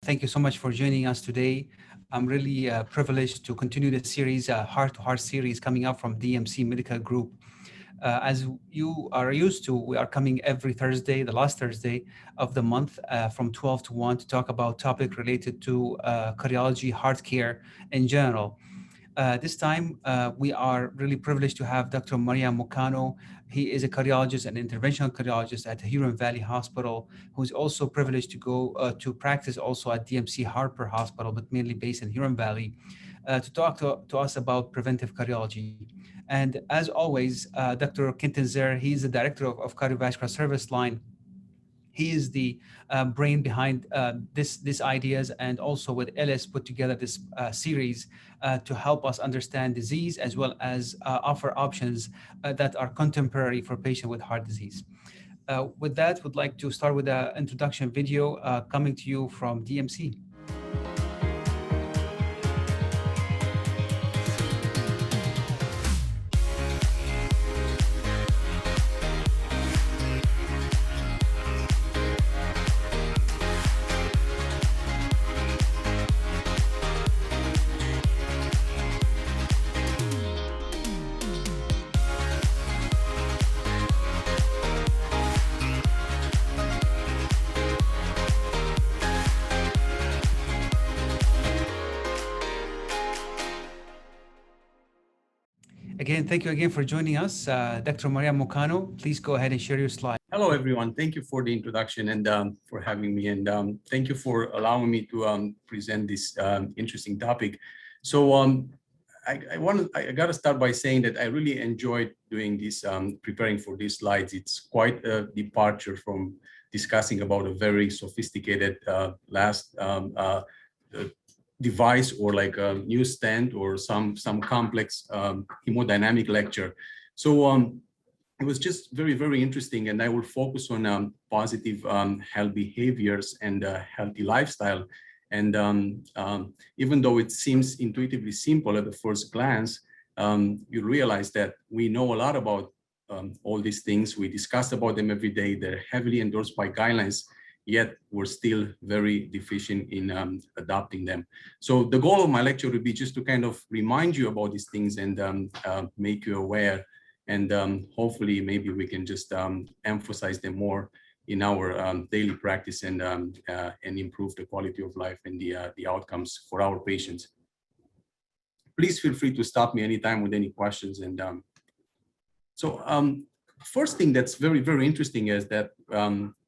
Thank you so much for joining us today. I'm really privileged to continue the series, Heart to Heart series coming up from DMC Medical Group. As you are used to, we are coming every Thursday, the last Thursday of the month from 12 to 1 to talk about topic related to cardiology, heart care in general. This time, we are really privileged to have Dr. Maria Mocano. He is a cardiologist and interventional cardiologist at Huron Valley Hospital, who's also privileged to go to practice also at DMC Harper Hospital, but mainly based in Huron Valley, to talk to us about preventive cardiology. And as always, Dr. Kenton Zer, he is the director of cardiovascular service line. He is the brain behind these ideas, and also with Ellis put together this series to help us understand disease as well as offer options that are contemporary for patients with heart disease. With that, would like to start with an introduction video coming to you from DMC. Again, thank you again for joining us. Dr. Maria Mocano, please go ahead and share your slide. Hello, everyone. Thank you for the introduction and for having me. And thank you for allowing me to present this interesting topic. So I got to start by saying that I really enjoyed doing this, preparing for these slides. It's quite a departure from discussing about a very sophisticated device or like a new stent or some complex hemodynamic lecture. So it was just very, very interesting, and I will focus on positive health behaviors and healthy lifestyle. And even though it seems intuitively simple at the first glance, you realize that we know a lot about all these things. We discuss about them every day. They're heavily endorsed by guidelines, yet we're still very deficient in adopting them. So the goal of my lecture would be just to kind of remind you about these things and make you aware. And hopefully maybe we can just emphasize them more in our daily practice and improve the quality of life and the outcomes for our patients. Please feel free to stop me anytime with any questions. And first thing that's very, very interesting is that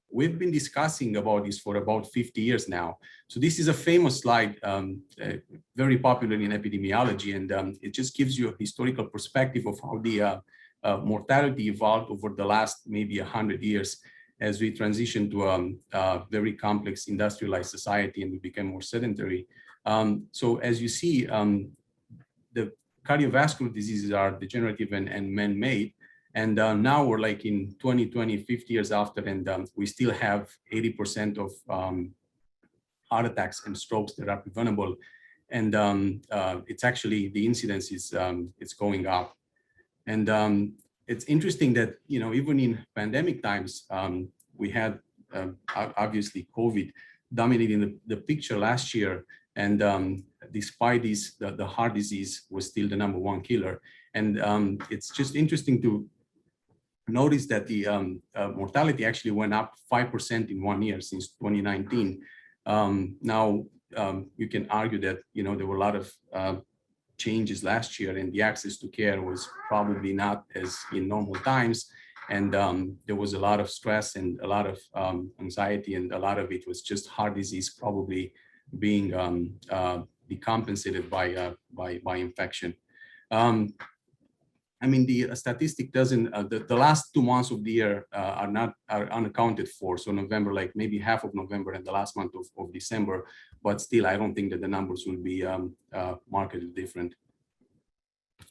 we've been discussing about this for about 50 years now. So this is a famous slide, very popular in epidemiology, and it just gives you a historical perspective of how the mortality evolved over the last maybe 100 years as we transitioned to a very complex industrialized society and we became more sedentary. So as you see, the cardiovascular diseases are degenerative and man-made. And now we're like in 2020, 50 years after, and we still have 80% of heart attacks and strokes that are preventable. And it's actually, the incidence is it's going up. And it's interesting that, you know, even in pandemic times, we had obviously COVID dominating the picture last year. And despite this, the heart disease was still the #1 killer. And it's just interesting to notice that the mortality actually went up 5% in 1 year since 2019. Now, you can argue that, you know, there were a lot of changes last year and the access to care was probably not as in normal times. And there was a lot of stress and a lot of anxiety, and a lot of it was just heart disease probably being decompensated by infection. I mean, the statistic doesn't, the last 2 months of the year are unaccounted for. So November, like maybe half of November and the last month of December, but still, I don't think that the numbers will be markedly different.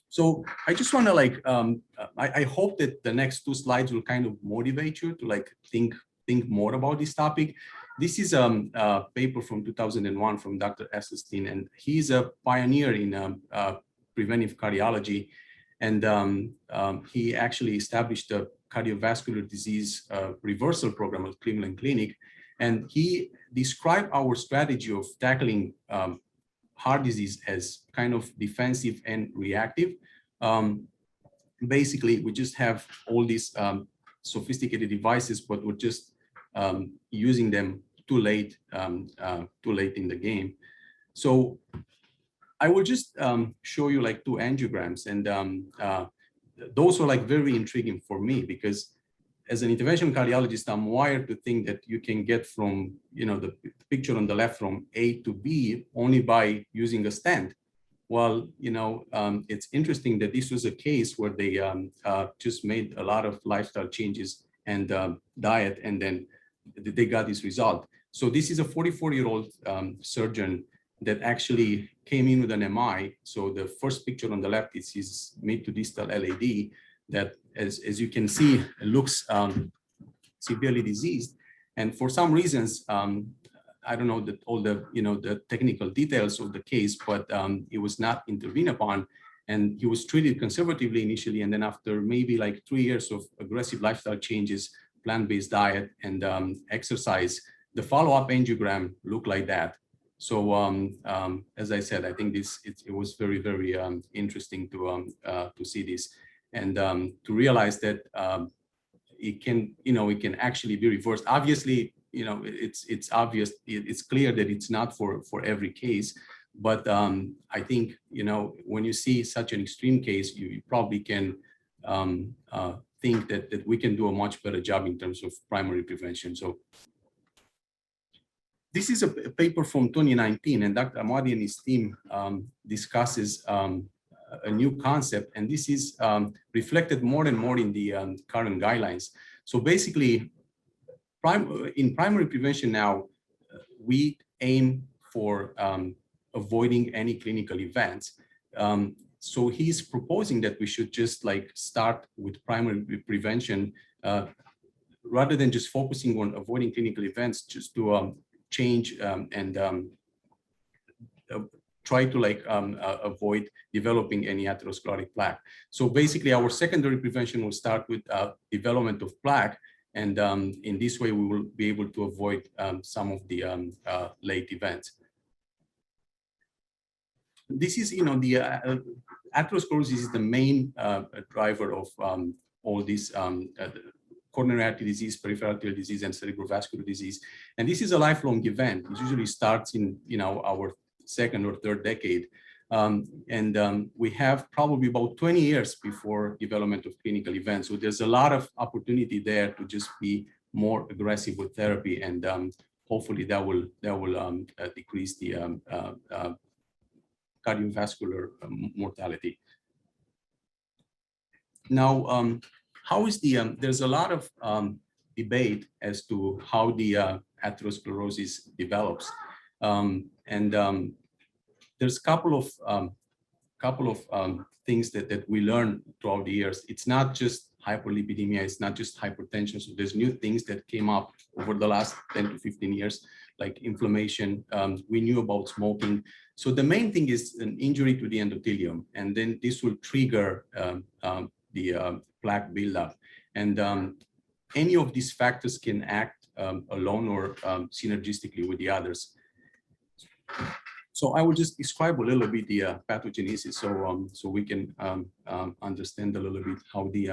So I just want to like, I hope that the next 2 slides will kind of motivate you to like think more about this topic. This is a paper from 2001 from Dr. Esselstyn, and he's a pioneer in preventive cardiology. And he actually established a cardiovascular disease reversal program at Cleveland Clinic. And he described our strategy of tackling heart disease as kind of defensive and reactive. Basically, we just have all these sophisticated devices, but we're just using them too late in the game. So I will just show you like 2 angiograms, and those are like very intriguing for me, because as an interventional cardiologist, I'm wired to think that you can get from, the picture on the left from A to B only by using a stent. Well, it's interesting that this was a case where they just made a lot of lifestyle changes and diet, and then they got this result. So this is a 44-year-old surgeon that actually came in with an MI. So the first picture on the left is his mid to distal LAD that, as you can see, looks severely diseased. And for some reasons, I don't know all the technical details of the case, but it was not intervened upon, and he was treated conservatively initially, and then after maybe like 3 years of aggressive lifestyle changes, plant-based diet, and exercise, the follow-up angiogram looked like that. So as I said, I think it was very, very interesting to see this, and to realize that it can actually be reversed. Obviously, it's obvious, it's clear that it's not for every case, but I think, when you see such an extreme case, you probably can think that we can do a much better job in terms of primary prevention. So this is a paper from 2019, and Dr. Ahmadi and his team discusses a new concept, and this is reflected more and more in the current guidelines. So basically, in primary prevention now, we aim for avoiding any clinical events. So he's proposing that we should just like start with primary prevention rather than just focusing on avoiding clinical events, just to change and try to avoid developing any atherosclerotic plaque. So basically, our secondary prevention will start with development of plaque, and in this way, we will be able to avoid some of the late events. This is, the atherosclerosis is the main driver of all these coronary artery disease, peripheral arterial disease, and cerebrovascular disease. And this is a lifelong event. It usually starts in, our second or third decade. We have probably about 20 years before development of clinical events. So there's a lot of opportunity there to just be more aggressive with therapy, and hopefully that will decrease the cardiovascular mortality. Now, how is there's a lot of debate as to how the atherosclerosis develops. There's a couple of things that we learned throughout the years. It's not just hyperlipidemia, it's not just hypertension. So there's new things that came up over the last 10 to 15 years, like inflammation. We knew about smoking. So the main thing is an injury to the endothelium, and then this will trigger the plaque buildup. And any of these factors can act alone or synergistically with the others. So I will just describe a little bit the pathogenesis, so we can understand a little bit how the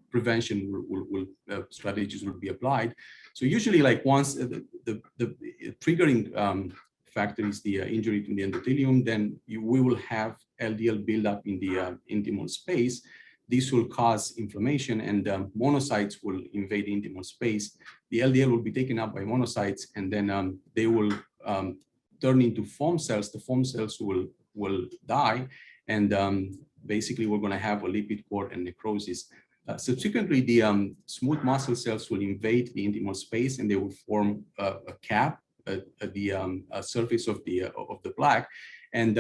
prevention strategies will be applied. So usually, like once the triggering factor is the injury to the endothelium, then we will have LDL buildup in the intimal space. This will cause inflammation, and monocytes will invade the intimal space. The LDL will be taken up by monocytes, and then they will turn into foam cells. The foam cells will die, and basically we're going to have a lipid core and necrosis. Subsequently, the smooth muscle cells will invade the intimal space, and they will form a cap at the surface of the plaque. And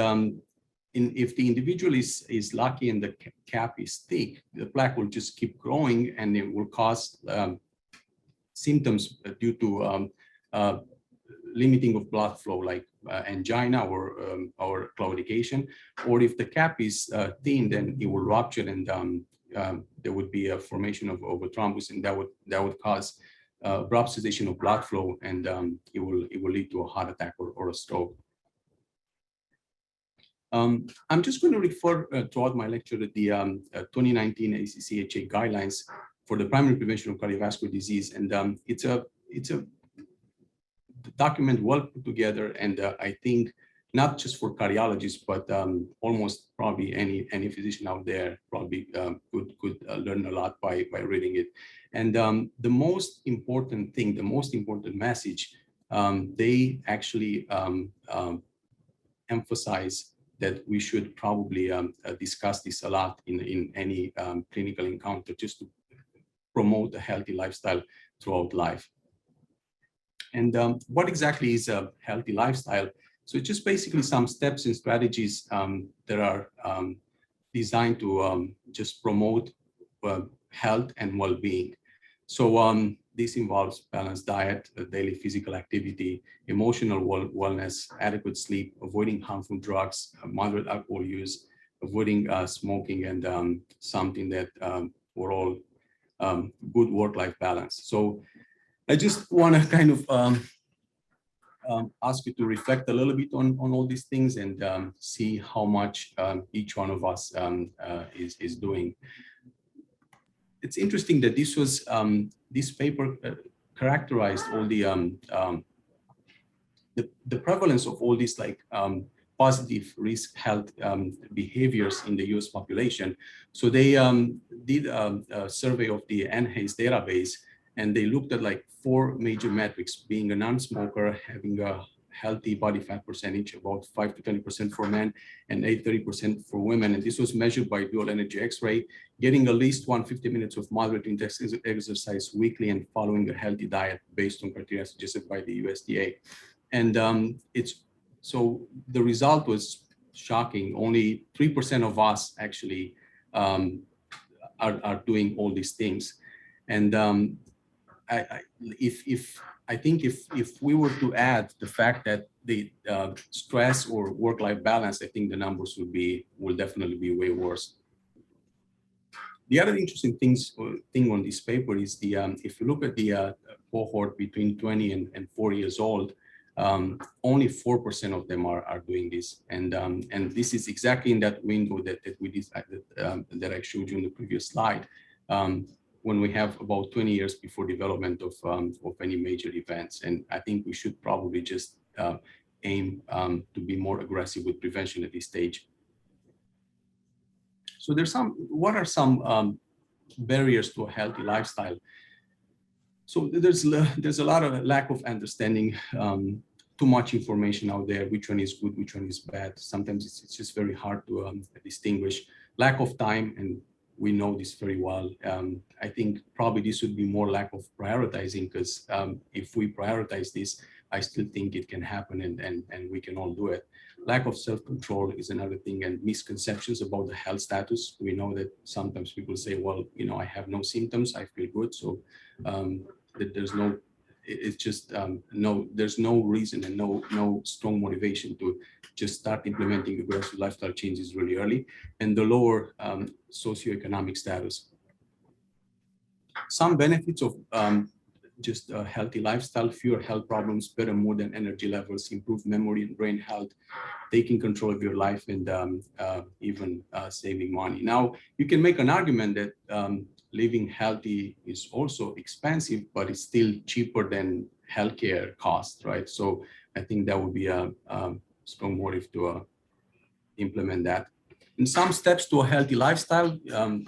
if the individual is lucky and the cap is thick, the plaque will just keep growing, and it will cause symptoms due to limiting of blood flow, like angina or claudication. Or if the cap is thin, then it will rupture, and there would be a formation of a thrombus, and that would cause abrupt cessation of blood flow, and it will lead to a heart attack or a stroke. I'm just going to refer throughout my lecture to the 2019 ACCHA guidelines for the primary prevention of cardiovascular disease, and it's a document well put together, and I think not just for cardiologists, but almost probably any physician out there probably could learn a lot by reading it. And the most important thing, the most important message, they actually emphasize that we should probably discuss this a lot in any clinical encounter, just to promote a healthy lifestyle throughout life. And what exactly is a healthy lifestyle? So it's just basically some steps and strategies that are designed to just promote health and well-being. So this involves balanced diet, daily physical activity, emotional wellness, adequate sleep, avoiding harmful drugs, moderate alcohol use, avoiding smoking, and something that we're all good work-life balance. So I just want to kind of ask you to reflect a little bit on all these things and see how much each one of us is doing. It's interesting that this was this paper characterized all the prevalence of all these like positive risk health behaviors in the US population. So they did a survey of the NHACE database, and they looked at like 4 major metrics: being a non-smoker, having a healthy body fat percentage, about 5 to 20% for men and 30% for women. And this was measured by dual energy X-ray, getting at least 150 minutes of moderate intense exercise weekly, and following a healthy diet based on criteria suggested by the USDA. And so the result was shocking. Only 3% of us actually are doing all these things. And I think if we were to add the fact that the stress or work-life balance, I think the numbers will definitely be way worse. The other interesting thing on this paper is the if you look at the cohort between 20 and 4 years old, only 4% of them are doing this, and this is exactly in that window that I showed you in the previous slide. When we have about 20 years before development of any major events. And I think we should probably just aim to be more aggressive with prevention at this stage. So what are some barriers to a healthy lifestyle? So there's a lot of lack of understanding, too much information out there, which one is good, which one is bad. Sometimes it's just very hard to distinguish. Lack of time, and we know this very well. I think probably this would be more lack of prioritizing, because if we prioritize this, I still think it can happen, and we can all do it. Lack of self-control is another thing, and misconceptions about the health status. We know that sometimes people say, well, I have no symptoms, I feel good. So that there's no, it's just there's no reason and no strong motivation to just start implementing aggressive lifestyle changes really early. And the lower socioeconomic status. Some benefits of just a healthy lifestyle: fewer health problems, better mood and energy levels, improved memory and brain health, taking control of your life, and even saving money. Now, you can make an argument that living healthy is also expensive, but it's still cheaper than healthcare costs, right? So I think that would be a strong motive to implement that. And some steps to a healthy lifestyle: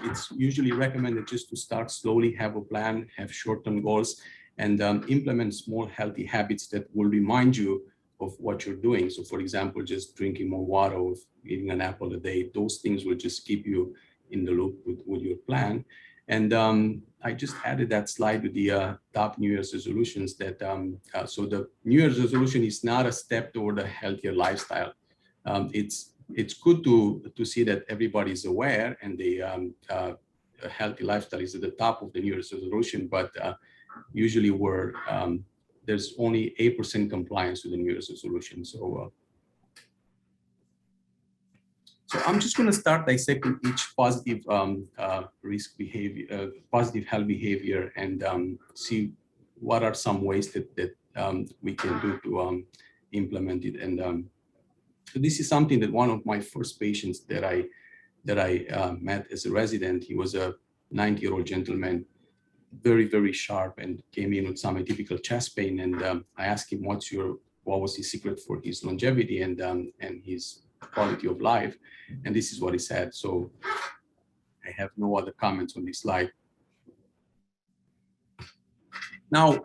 it's usually recommended just to start slowly, have a plan, have short-term goals, and implement small healthy habits that will remind you of what you're doing. So for example, just drinking more water or eating an apple a day, those things will just keep you in the loop with your plan. And I just added that slide with the top New Year's resolutions that, so the New Year's resolution is not a step toward a healthier lifestyle. It's good to see that everybody is aware, and the a healthy lifestyle is at the top of the New Year's resolution, but usually there's only 8% compliance with the New Year's resolution. So I'm just going to start dissecting each positive risk behavior, positive health behavior, and see what are some ways that we can do to implement it. And so this is something that one of my first patients that I met as a resident, he was a 90-year-old gentleman, very, very sharp, and came in with some atypical chest pain. And I asked him, what was his secret for his longevity and his quality of life? And this is what he said. So I have no other comments on this slide. Now,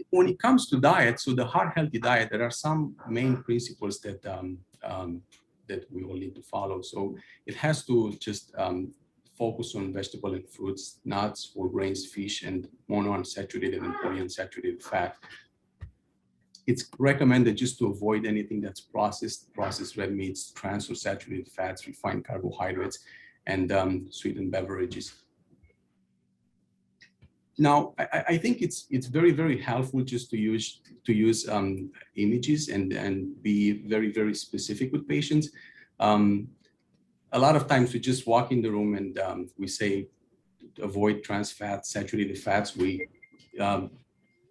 when it comes to diet, so the heart healthy diet, there are some main principles that that we all need to follow. So it has to just focus on vegetable and fruits, nuts, whole grains, fish, and monounsaturated and polyunsaturated fat. It's recommended just to avoid anything that's processed red meats, trans or saturated fats, refined carbohydrates, and sweetened beverages. Now, I think it's very, very helpful just to use images and be very, very specific with patients. A lot of times we just walk in the room and we say, avoid trans fats, saturated fats. We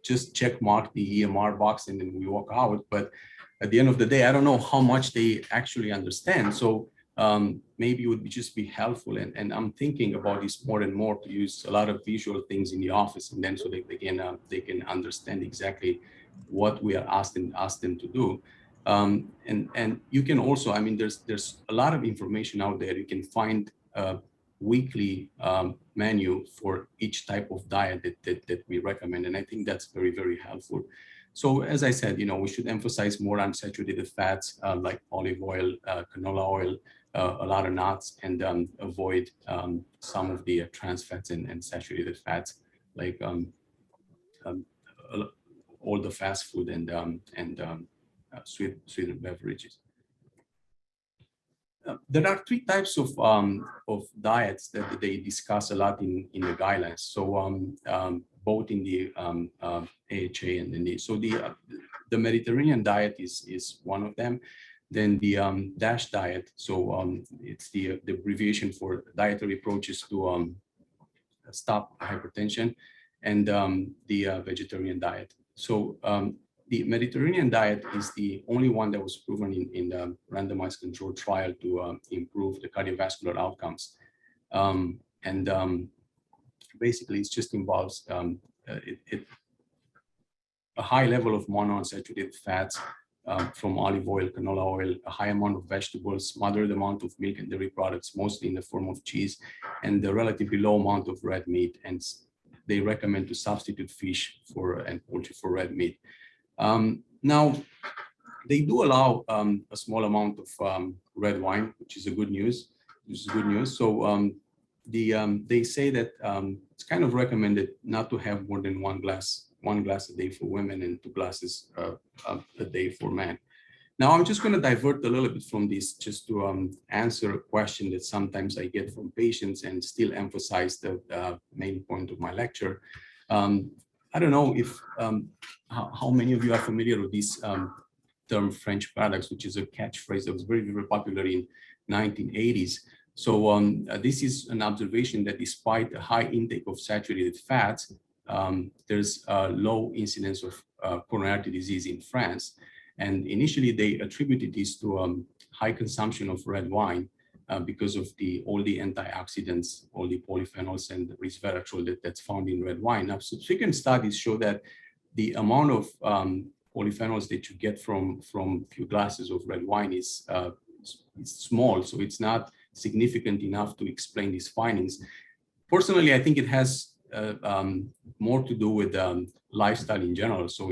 just check mark the EMR box and then we walk out. But at the end of the day, I don't know how much they actually understand. So maybe it would just be helpful. And I'm thinking about this more and more, to use a lot of visual things in the office, and then so they can understand exactly what we are asking them to do. And you can also, I mean, there's a lot of information out there. You can find a weekly menu for each type of diet that we recommend. And I think that's very, very helpful. So as I said, we should emphasize more unsaturated fats like olive oil, canola oil, a lot of nuts, and avoid some of the trans fats and saturated fats like all the fast food and sweetened beverages. There are three types of diets that they discuss a lot in the guidelines. So both in the AHA and in the Mediterranean diet is one of them. Then the DASH diet. So it's the abbreviation for dietary approaches to stop hypertension, and the vegetarian diet. So the Mediterranean diet is the only one that was proven in the randomized controlled trial to improve the cardiovascular outcomes. Basically, it just involves a high level of monounsaturated fats from olive oil, canola oil, a high amount of vegetables, moderate amount of milk and dairy products, mostly in the form of cheese, and a relatively low amount of red meat. And they recommend to substitute fish and poultry for red meat. Now, they do allow a small amount of red wine, which is a good news. So they say that it's kind of recommended not to have more than one glass a day for women and 2 glasses a day for men. Now, I'm just going to divert a little bit from this just to answer a question that sometimes I get from patients and still emphasize the main point of my lecture. I don't know if how many of you are familiar with this term French paradox, which is a catchphrase that was very, very popular in 1980s. So this is an observation that despite a high intake of saturated fats, there's a low incidence of coronary disease in France. And initially they attributed this to high consumption of red wine because of all the antioxidants, all the polyphenols and resveratrol that's found in red wine. Now, subsequent studies show that the amount of polyphenols that you get from few glasses of red wine is small, so it's not significant enough to explain these findings. Personally, I think it has more to do with lifestyle in general. So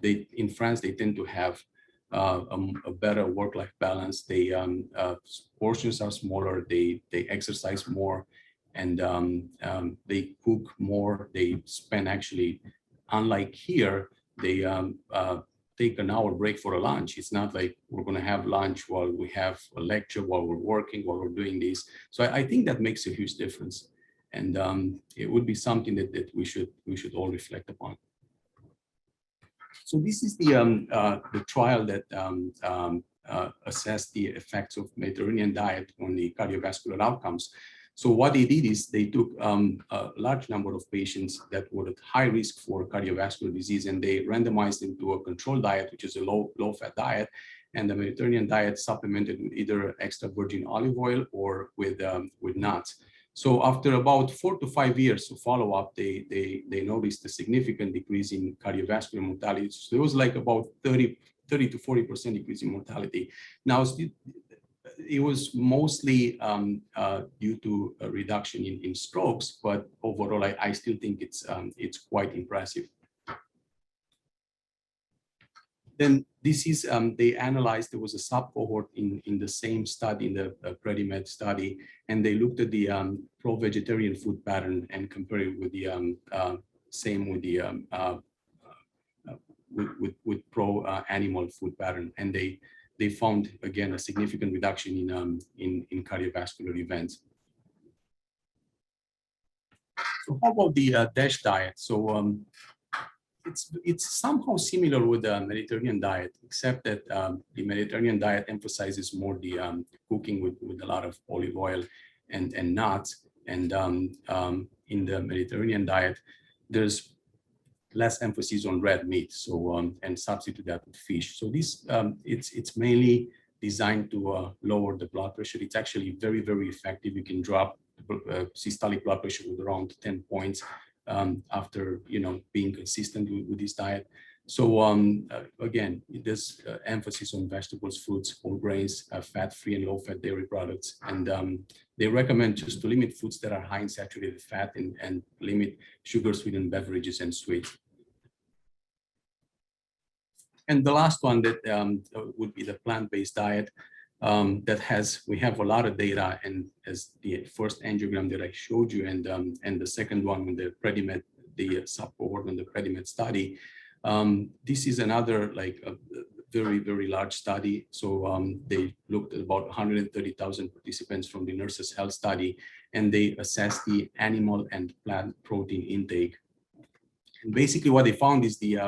in France, they tend to have a better work-life balance. They portions are smaller. They exercise more, and they cook more. They spend actually, unlike here, they take an hour break for a lunch. It's not like we're going to have lunch while we have a lecture, while we're working, while we're doing this. So I think that makes a huge difference, and it would be something that we should all reflect upon. So this is the trial that assessed the effects of Mediterranean diet on the cardiovascular outcomes. So what they did is they took a large number of patients that were at high risk for cardiovascular disease, and they randomized them to a controlled diet, which is a low-fat diet, and the Mediterranean diet supplemented with either extra virgin olive oil or with nuts. So after about 4 to 5 years of follow-up, they noticed a significant decrease in cardiovascular mortality. So there was like about 30 to 40% decrease in mortality. Now, it was mostly due to a reduction in strokes, but overall, I still think it's quite impressive. Then this is, they analyzed, there was a sub-cohort in the same study, in the PREDIMED study, and they looked at the pro-vegetarian food pattern and compared it with the same with the with pro-animal food pattern, and they found again a significant reduction in cardiovascular events. So how about the DASH diet? So it's somehow similar with the Mediterranean diet, except that the Mediterranean diet emphasizes more the cooking with a lot of olive oil and nuts. And in the Mediterranean diet, there's less emphasis on red meat, so and substitute that with fish. So this it's mainly designed to lower the blood pressure. It's actually very, very effective. You can drop systolic blood pressure with around 10 points after being consistent with this diet. So again, there's emphasis on vegetables, fruits, whole grains, fat-free and low-fat dairy products, and they recommend just to limit foods that are high in saturated fat and limit sugar-sweetened beverages and sweets. And the last one that would be the plant-based diet we have a lot of data, and as the first angiogram that I showed you, and the second one with the PREDIMED, the sub-cohort on the PREDIMED study, this is another like a very, very large study. So they looked at about 130,000 participants from the Nurses' Health Study, and they assessed the animal and plant protein intake. And basically what they found is the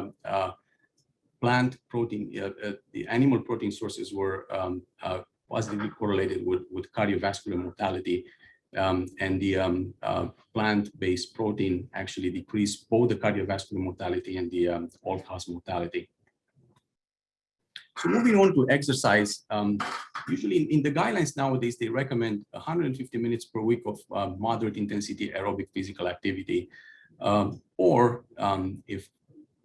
plant protein, the animal protein sources were positively correlated with cardiovascular mortality, and the plant-based protein actually decreased both the cardiovascular mortality and the all-cause mortality. So moving on to exercise, usually in the guidelines nowadays, they recommend 150 minutes per week of moderate intensity aerobic physical activity, or if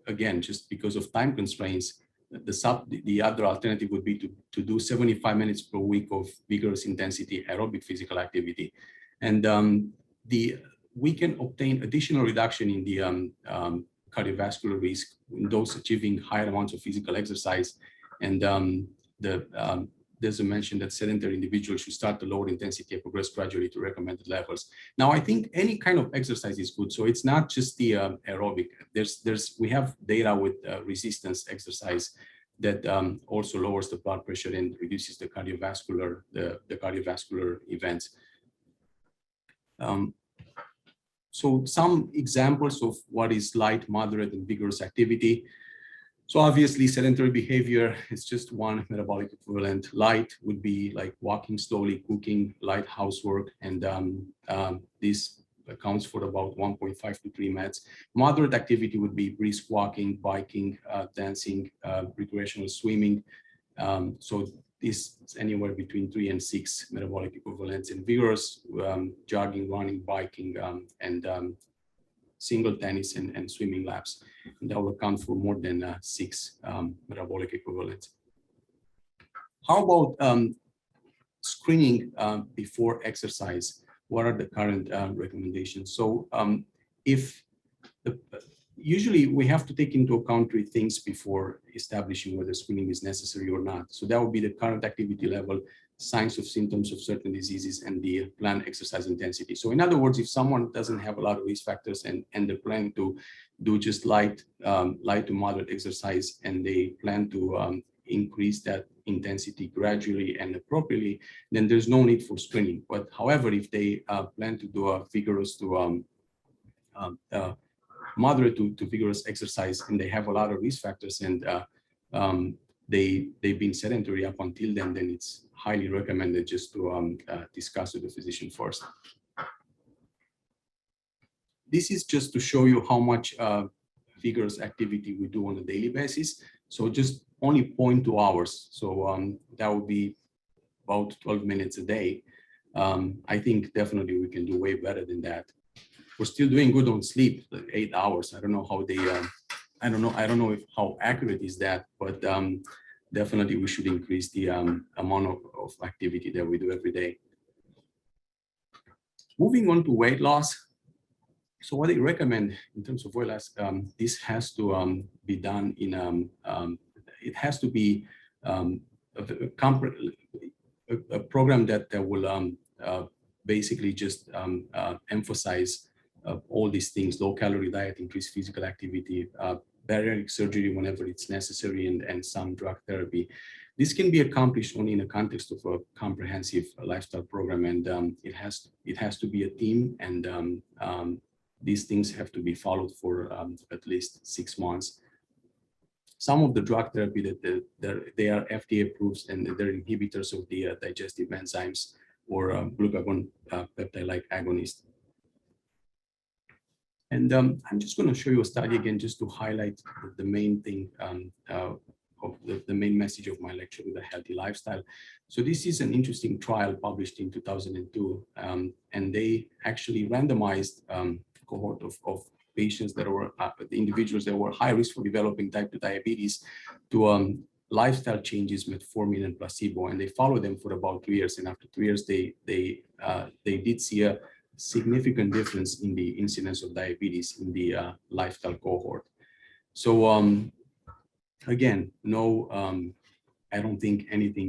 again, just because of time constraints, the other alternative would be to do 75 minutes per week of vigorous intensity aerobic physical activity. And we can obtain additional reduction in the cardiovascular risk in those achieving higher amounts of physical exercise. And there's a mention that sedentary individuals should start the lower intensity and progress gradually to recommended levels. Now, I think any kind of exercise is good. So it's not just the aerobic. We have data with resistance exercise that also lowers the blood pressure and reduces the cardiovascular events. So some examples of what is light, moderate, and vigorous activity. So obviously, sedentary behavior is just one metabolic equivalent. Light would be like walking slowly, cooking, light housework, and this accounts for about 1.5 to 3 meds. Moderate activity would be brisk walking, biking, dancing, recreational swimming. So this is anywhere between 3 and 6 metabolic equivalents. And vigorous, jogging, running, biking, and single tennis and swimming laps, and that will account for more than 6 metabolic equivalents. How about screening before exercise? What are the current recommendations? So usually we have to take into account 3 things before establishing whether screening is necessary or not. So that would be the current activity level, signs of symptoms of certain diseases, and the planned exercise intensity. So in other words, if someone doesn't have a lot of risk factors and they're planning to do just light to moderate exercise, and they plan to increase that intensity gradually and appropriately, then there's no need for screening. But however, if they plan to do a vigorous to moderate to vigorous exercise, and they have a lot of risk factors, and they've been sedentary up until then it's highly recommended just to discuss with the physician first. this is just to show you how much vigorous activity we do on a daily basis. So just only 0.2 hours. So that would be about 12 minutes a day. I think definitely we can do way better than that. We're still doing good on sleep, like 8 hours. I don't know how they, I don't know if how accurate is that, but definitely we should increase the amount of activity that we do every day. Moving on to weight loss. So what they recommend in terms of weight loss, this has to be done in, it has to be a program that will basically just emphasize all these things: low calorie diet, increased physical activity, bariatric surgery whenever it's necessary, and some drug therapy. This can be accomplished only in the context of a comprehensive lifestyle program, and it has to be a team, and these things have to be followed for at least 6 months. Some of the drug therapy that they are FDA approved, and they're inhibitors of the digestive enzymes or glucagon peptide-like agonist. And I'm just going to show you a study again, just to highlight the main thing of the main message of my lecture with a healthy lifestyle. So this is an interesting trial published in 2002, and they actually randomized cohort of patients that were the individuals that were high risk for developing type 2 diabetes to lifestyle changes, metformin and placebo, and they followed them for about 2 years. And after 2 years, they did see a significant difference in the incidence of diabetes in the lifestyle cohort. So again, no, I don't think anything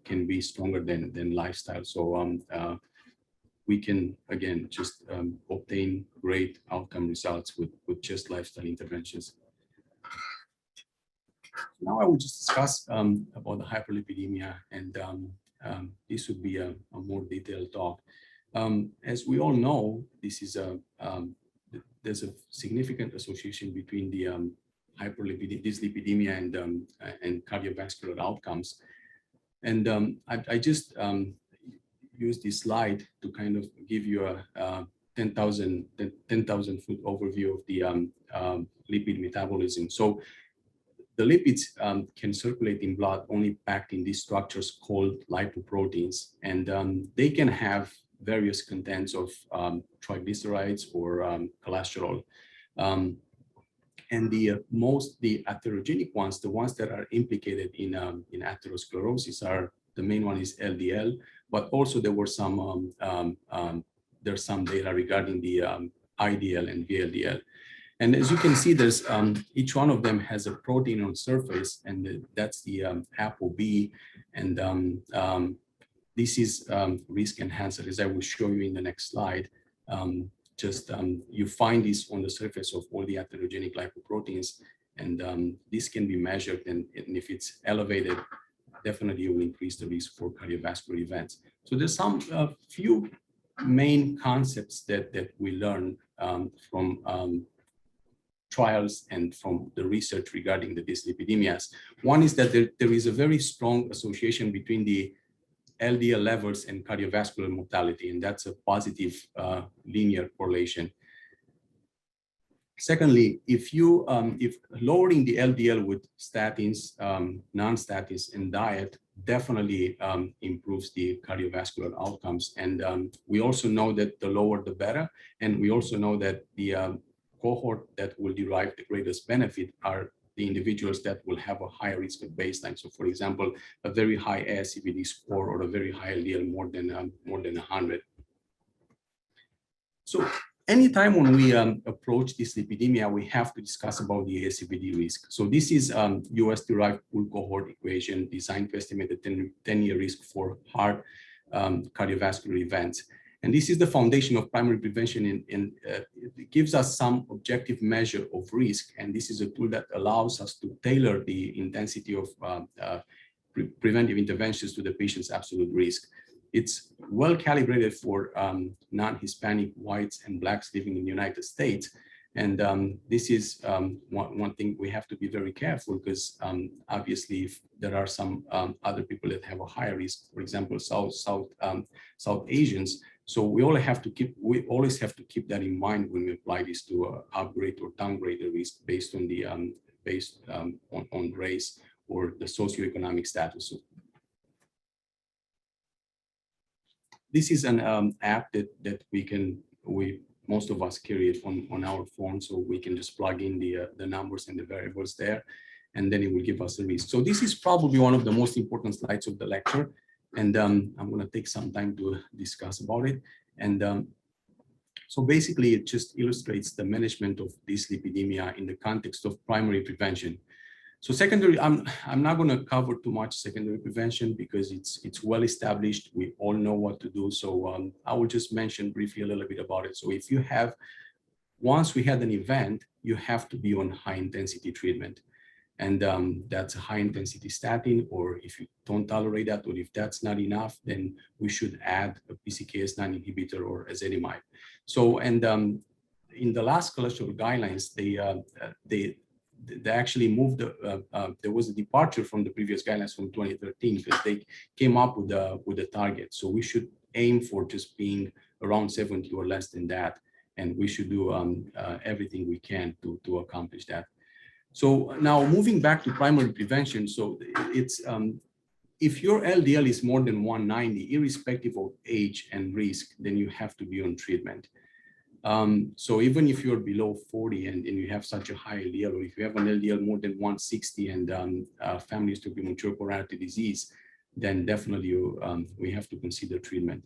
can be stronger than lifestyle. So we can again just obtain great outcome results with just lifestyle interventions. Now I will just discuss about the hyperlipidemia, and this would be a more detailed talk. As we all know, this is there's a significant association between the dyslipidemia and cardiovascular outcomes. And I just use this slide to kind of give you a 10,000 foot overview of the lipid metabolism. So the lipids can circulate in blood only packed in these structures called lipoproteins, and they can have various contents of triglycerides or cholesterol. And the atherogenic ones, the ones that are implicated in atherosclerosis, are the main one is LDL, but also there were some there's some data regarding the IDL and VLDL. And as you can see, there's each one of them has a protein on surface, and that's the ApoB, and this is risk enhancer, as I will show you in the next slide. You find this on the surface of all the atherogenic lipoproteins, and this can be measured, and if it's elevated, definitely it will increase the risk for cardiovascular events. So there's some few main concepts that we learn from trials and from the research regarding the dyslipidemias. One is that there is a very strong association between the LDL levels and cardiovascular mortality, and that's a positive linear correlation. Secondly, if lowering the LDL with statins, non-statins, and diet definitely improves the cardiovascular outcomes. And we also know that the lower the better, and we also know that the cohort that will derive the greatest benefit are the individuals that will have a higher risk at baseline. So, for example, a very high ASCVD score or a very high LDL more than 100. So, anytime when we approach dyslipidemia, we have to discuss about the ASCVD risk. So, this is US-derived pool cohort equation designed to estimate the 10-year risk for heart cardiovascular events. And this is the foundation of primary prevention, and it gives us some objective measure of risk. And this is a tool that allows us to tailor the intensity of preventive interventions to the patient's absolute risk. It's well calibrated for non-Hispanic whites and blacks living in the United States. And this is one thing we have to be very careful, because obviously if there are some other people that have a higher risk, for example, South Asians, So we always have to keep that in mind when we apply this to upgrade or downgrade the risk based on the on race or the socioeconomic status. This is an app that most of us carry it on our phone, so we can just plug in the numbers and the variables there, and then it will give us a risk. So this is probably one of the most important slides of the lecture, and I'm going to take some time to discuss about it. And so basically, it just illustrates the management of dyslipidemia in the context of primary prevention. So secondary, I'm not going to cover too much secondary prevention because it's well established. We all know what to do. So I will just mention briefly a little bit about it. So if you have, once we had an event, you have to be on high intensity treatment. And that's a high intensity statin, or if you don't tolerate that, or if that's not enough, then we should add a PCSK9 inhibitor or ezetimibe. So, and in the last cholesterol guidelines, they actually moved, there was a departure from the previous guidelines from 2013 because they came up with a target. So we should aim for just being around 70 or less than that. And we should do everything we can to accomplish that. So now moving back to primary prevention. So it's, if your LDL is more than 190, irrespective of age and risk, then you have to be on treatment. So even if you're below 40 and you have such a high LDL, or if you have an LDL more than 160 and family history of premature coronary artery disease, then definitely we have to consider treatment.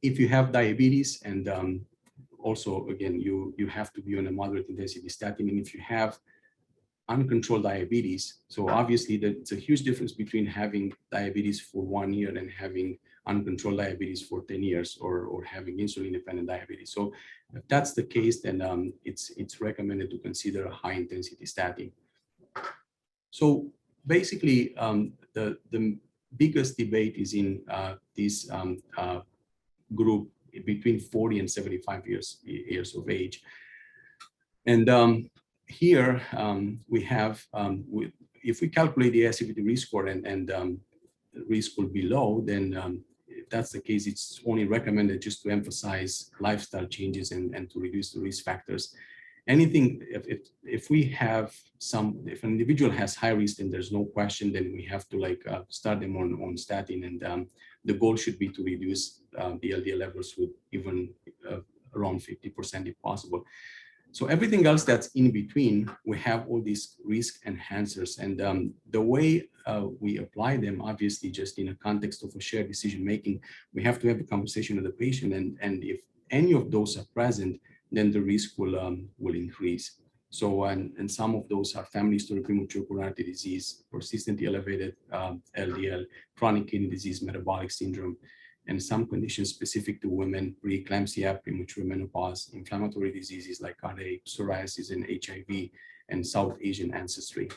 If you have diabetes, and also again, you have to be on a moderate intensity statin. And if you have uncontrolled diabetes, so obviously it's a huge difference between having diabetes for 1 year and having uncontrolled diabetes for 10 years, or having insulin-dependent diabetes. So if that's the case, then it's recommended to consider a high-intensity statin. So basically, the biggest debate is in this group between 40 and 75 years of age. And here we have, if we calculate the ASCVD risk score and risk will be low, then if that's the case, it's only recommended just to emphasize lifestyle changes and to reduce the risk factors. Anything, if we have if an individual has high risk, then there's no question, then we have to start them on statin, and the goal should be to reduce the LDL levels with even around 50% if possible. So everything else that's in between, we have all these risk enhancers, and the way we apply them, obviously just in a context of a shared decision making, we have to have a conversation with the patient, and if any of those are present, then the risk will increase. So, and some of those are family history of premature coronary artery disease, persistently elevated LDL, chronic kidney disease, metabolic syndrome, and some conditions specific to women, preeclampsia, premature menopause, inflammatory diseases like RA, psoriasis, and HIV, and South Asian ancestry.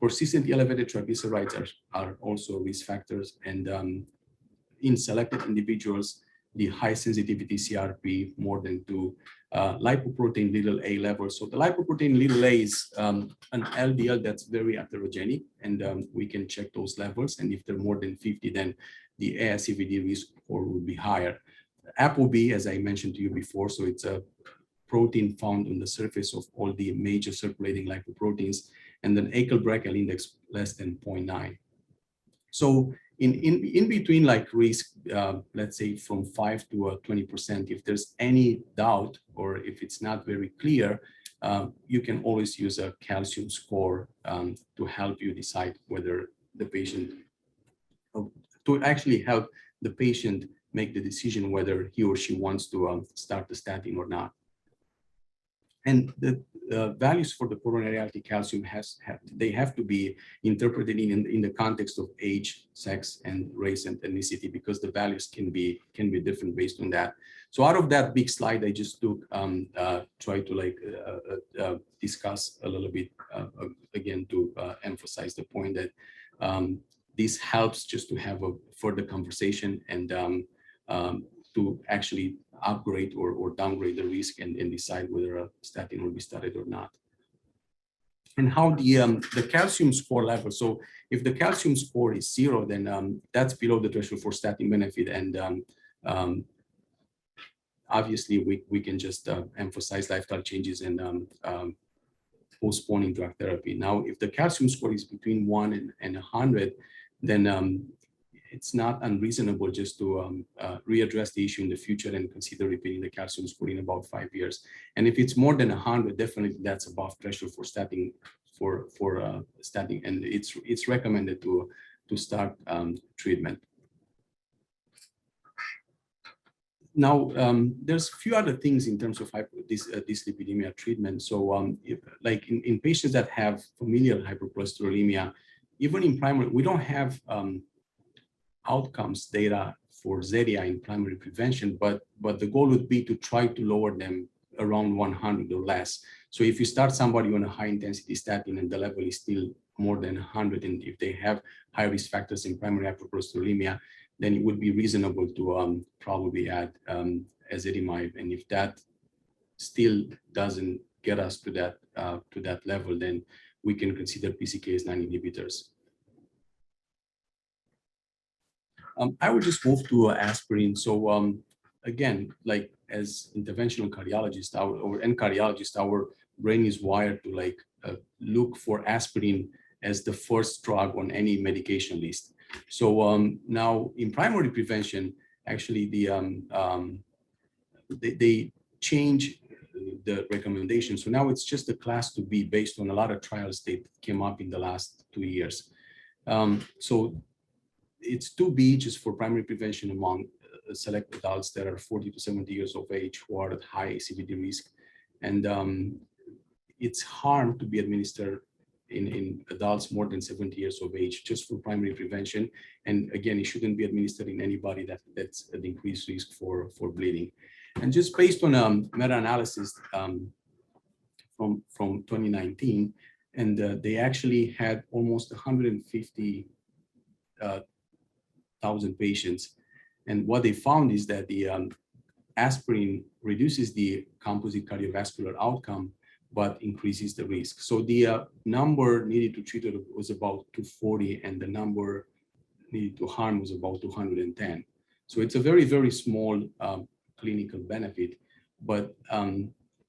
Persistently elevated triglycerides are also risk factors, and in selected individuals, the high sensitivity CRP more than 2, lipoprotein little a levels. So the lipoprotein little a is an LDL that's very atherogenic, and we can check those levels. And if they're more than 50, then the ASCVD risk score will be higher. ApoB, as I mentioned to you before, so it's a protein found on the surface of all the major circulating lipoproteins, and then Akel-Brackel index less than 0.9. So in between risk, let's say from 5 to 20%, if there's any doubt or if it's not very clear, you can always use a calcium score to help you decide whether the patient, to actually help the patient make the decision whether he or she wants to start the statin or not. And the values for the coronary artery calcium they have to be interpreted in the context of age, sex, and race and ethnicity, because the values can be different based on that. So out of that big slide, I just took try to discuss a little bit again to emphasize the point that this helps just to have a further conversation and to actually upgrade or downgrade the risk and decide whether a statin will be started or not. And how the calcium score level. So if the calcium score is 0, then that's below the threshold for statin benefit, and Obviously, we can just emphasize lifestyle changes and postponing drug therapy. Now, if the calcium score is between 1 and 100, then it's not unreasonable just to readdress the issue in the future and consider repeating the calcium score in about 5 years. And if it's more than 100, definitely that's above threshold for statin, statin, and it's recommended to start treatment. Now, there's a few other things in terms of dyslipidemia treatment. So like in patients that have familial hypercholesterolemia, even in primary, we don't have outcomes data for Zetia in primary prevention, but the goal would be to try to lower them around 100 or less. So if you start somebody on a high intensity statin and the level is still more than 100, and if they have high risk factors in primary hypercholesterolemia, then it would be reasonable to probably add ezetimibe. And if that still doesn't get us to that level, then we can consider PCSK9 inhibitors. I would just move to aspirin. So again, like as interventional cardiologists and cardiologists, our brain is wired to like look for aspirin as the first drug on any medication list. So now in primary prevention, actually they change the recommendation. So now it's just a class 2B based on a lot of trials that came up in the last 2 years. So it's 2B just for primary prevention among select adults that are 40 to 70 years of age who are at high ASCVD risk. And it's harm to be administered in adults more than 70 years of age just for primary prevention. And again, it shouldn't be administered in anybody that's at increased risk for bleeding. And just based on a meta-analysis from 2019, and they actually had almost 150,000 patients. And what they found is that the aspirin reduces the composite cardiovascular outcome, but increases the risk. So the number needed to treat it was about 240, and the number needed to harm was about 210. So it's a very, very small clinical benefit, but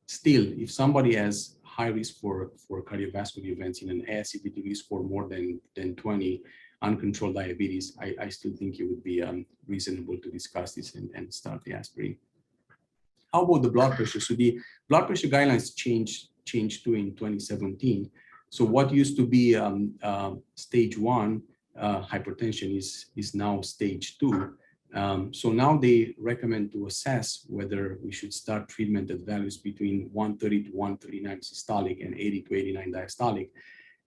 still, if somebody has high risk for cardiovascular events in an ASCVD risk for more than 20, uncontrolled diabetes, I still think it would be reasonable to discuss this and start the aspirin. How about the blood pressure? So the blood pressure guidelines changed too in 2017. So what used to be stage 1 hypertension is now stage 2. So now they recommend to assess whether we should start treatment at values between 130 to 139 systolic and 80 to 89 diastolic.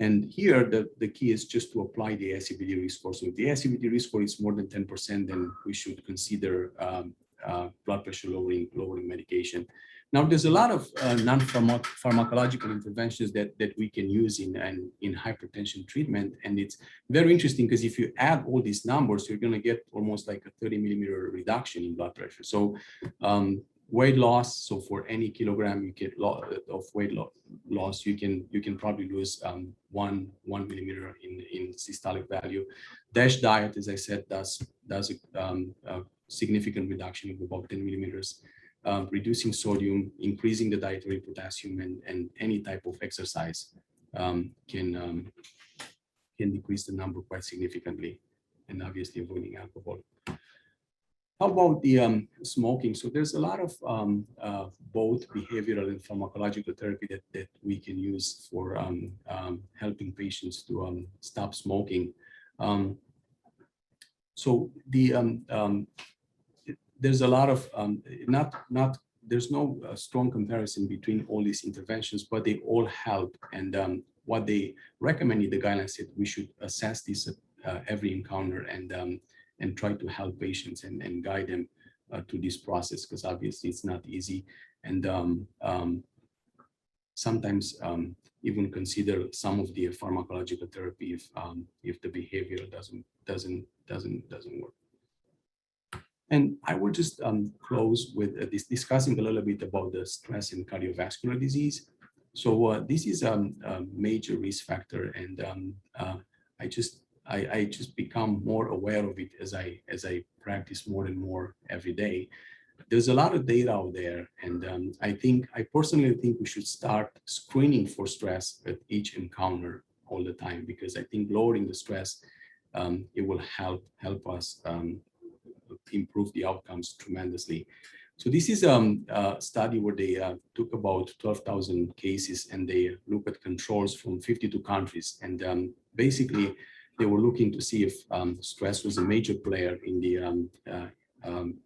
And here, the key is just to apply the ASCVD risk score. So if the ASCVD risk score is more than 10%, then we should consider blood pressure lowering medication. Now, there's a lot of non-pharmacological interventions that we can use in hypertension treatment. And it's very interesting because if you add all these numbers, you're going to get almost like a 30 millimeter reduction in blood pressure. So weight loss, so for any kilogram you get of weight loss, you can probably lose 1 millimeter in systolic value. DASH diet, as I said, does a significant reduction of about 10 millimeters. Reducing sodium, increasing the dietary potassium, and any type of exercise can decrease the number quite significantly, and obviously avoiding alcohol. How about the smoking? So there's a lot of both behavioral and pharmacological therapy that we can use for helping patients to stop smoking. So the there's a lot of there's no strong comparison between all these interventions, but they all help. And what they recommend in the guidelines is we should assess this at every encounter and try to help patients and guide them to this process, because obviously it's not easy. And sometimes even consider some of the pharmacological therapy if the behavior doesn't work. And I will just close with this discussing a little bit about the stress in cardiovascular disease. So this is a major risk factor, and I just I just become more aware of it as I practice more and more every day. There's a lot of data out there, and I personally think we should start screening for stress at each encounter all the time, because I think lowering the stress, it will help us improve the outcomes tremendously. So this is a study where they took about 12,000 cases and they look at controls from 52 countries, and basically they were looking to see if stress was a major player in the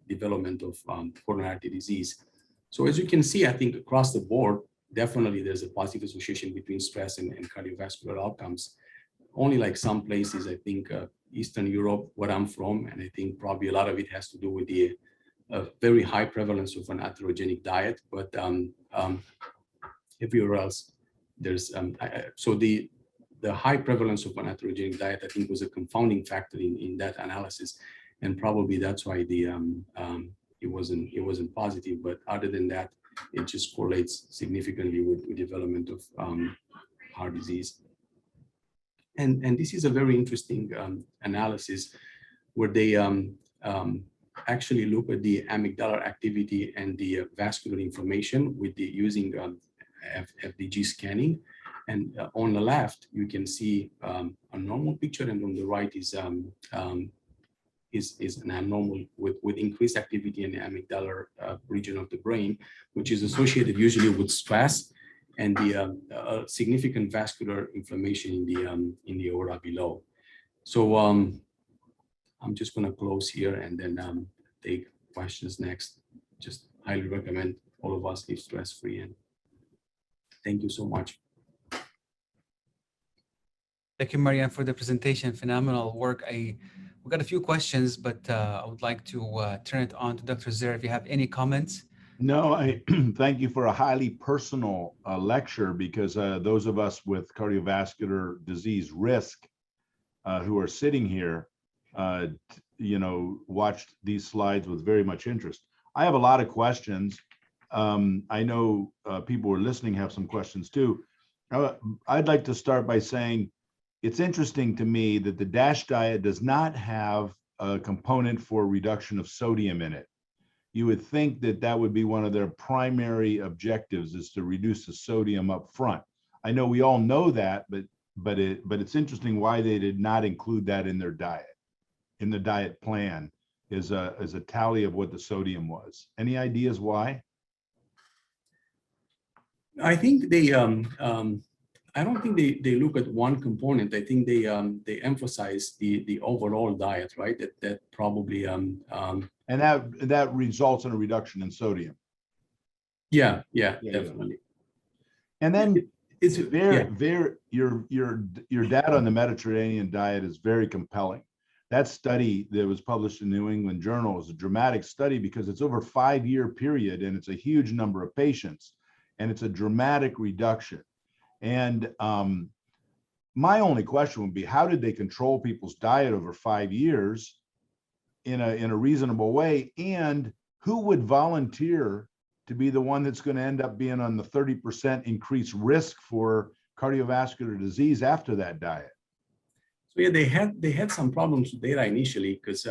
development of coronary artery disease. So as you can see, I think across the board, definitely there's a positive association between stress and cardiovascular outcomes. Only like some places, I think Eastern Europe, where I'm from, and I think probably a lot of it has to do with the very high prevalence of an atherogenic diet, but everywhere else, there's so the high prevalence of an atherogenic diet, I think, was a confounding factor in that analysis, and probably that's why the it wasn't positive. But other than that, it just correlates significantly with development of heart disease. And this is a very interesting analysis where they actually look at the amygdala activity and the vascular inflammation with the using FDG scanning. And on the left, you can see a normal picture, and on the right is an abnormal with increased activity in the amygdala region of the brain, which is associated usually with stress and the significant vascular inflammation in the aura below. So I'm just going to close here and then take questions next. Just highly recommend all of us live stress-free, and thank you so much. Thank you, Marianne, for the presentation. Phenomenal work. We got a few questions, but I would like to turn it on to Dr. Zer if you have any comments. No, I thank you for a highly personal lecture, because those of us with cardiovascular disease risk who are sitting here, watched these slides with very much interest. I have a lot of questions. I know people who are listening have some questions too. I'd like to start by saying it's interesting to me that the DASH diet does not have a component for reduction of sodium in it. You would think that that would be one of their primary objectives, is to reduce the sodium up front. I know we all know that, but it's interesting why they did not include that in their diet. In the diet plan is a tally of what the sodium was. Any ideas why? I think they I don't think they look at one component. I think they emphasize the overall diet, right? That probably and that results in a reduction in sodium. Yeah, definitely. And then it's very your data on the Mediterranean diet is very compelling. That study that was published in New England Journal is a dramatic study because it's over a 5-year period and it's a huge number of patients and it's a dramatic reduction. And my only question would be, how did they control people's diet over 5 years in a reasonable way? And who would volunteer to be the one that's going to end up being on the 30% increased risk for cardiovascular disease after that diet? So yeah, they had some problems with data initially because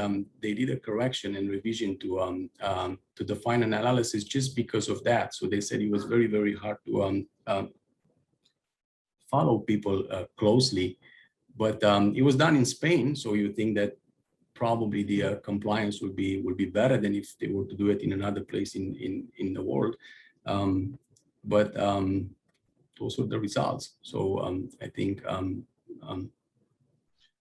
they did a correction and revision to the final analysis just because of that. So they said it was very, very hard to follow people closely, but it was done in Spain. So you think that probably the compliance would be better than if they were to do it in another place in the world. But those were the results. So I think.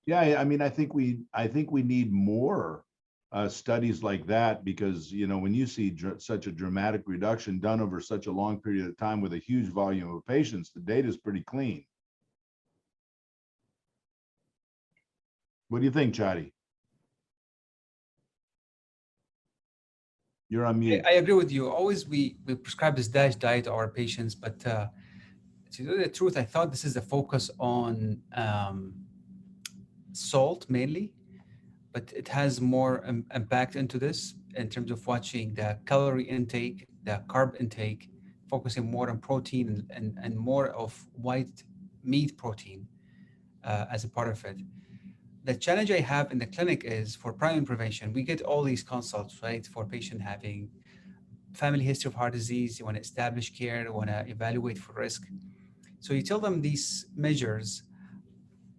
Yeah, I mean, I think we need more studies like that, because when you see such a dramatic reduction done over such a long period of time with a huge volume of patients, the data is pretty clean. What do you think, Chadi? You're on mute. I agree with you. Always we prescribe this DASH diet to our patients, but to tell the truth, I thought this is a focus on salt mainly, but it has more impact into this in terms of watching the calorie intake, the carb intake, focusing more on protein and more of white meat protein as a part of it. the challenge I have in the clinic is for primary prevention, we get all these consults, right? For patient having family history of heart disease, you want to establish care, you want to evaluate for risk. So you tell them these measures,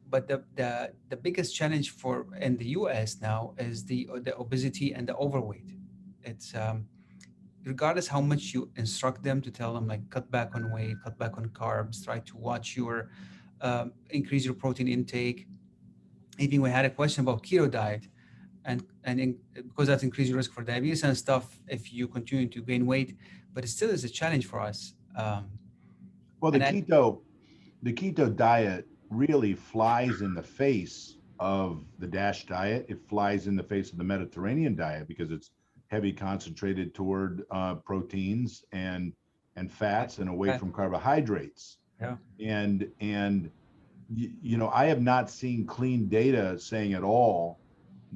but the biggest challenge for in the US now is the obesity and the overweight. It's regardless how much you instruct them to tell them like cut back on weight, cut back on carbs, try to watch your increase your protein intake. Even we had a question about keto diet, because that increases your risk for diabetes and stuff if you continue to gain weight, but it still is a challenge for us. Well, the keto diet really flies in the face of the DASH diet. It flies in the face of the Mediterranean diet because it's heavy concentrated toward proteins and fats and away from carbohydrates. Yeah. And you know, I have not seen clean data saying at all